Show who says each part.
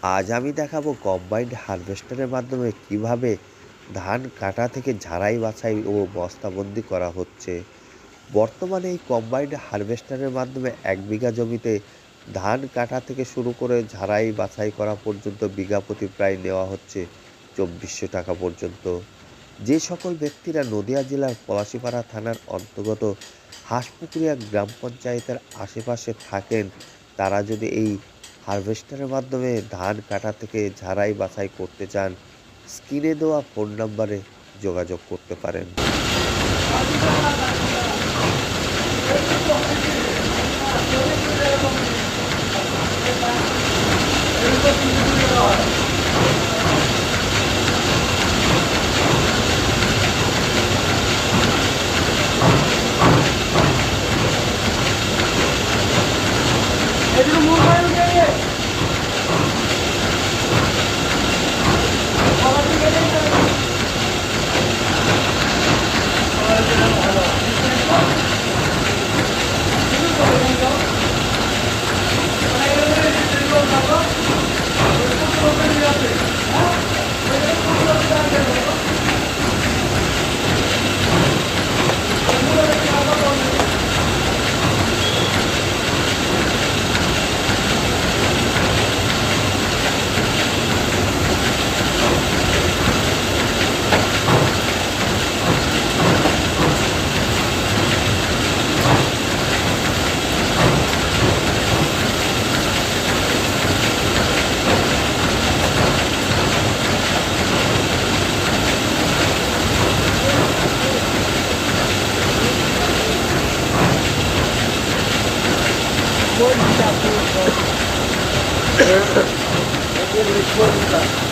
Speaker 1: আজ আমি দেখাবো কম্বাইন্ড হারভেস্টারের মাধ্যমে কিভাবে ধান কাটা থেকে ঝাড়াই বাছাই ও বস্তাবন্দি করা হচ্ছে। বর্তমানে এই কম্বাইন্ড হারভেস্টারের মাধ্যমে ১ বিঘা জমিতে ধান কাটা থেকে শুরু করে ঝাড়াই বাছাই করা পর্যন্ত বিঘা প্রতি প্রায় নেওয়া হচ্ছে ২৪০০ টাকা পর্যন্ত। যে সকল ব্যক্তিরা নদিয়া জেলার পলাশীপাড়া থানার অন্তর্গত হাঁসপুকুরিয়া গ্রাম পঞ্চায়েতের আশেপাশে থাকেন, তারা যদি এই হারভেস্টারের মাধ্যমে ধান কাটা থেকে ঝাড়াই বাছাই করতে চান, স্ক্রিনে দেওয়া ফোন নম্বরে যোগাযোগ করতে পারেন।
Speaker 2: Foi de acordo.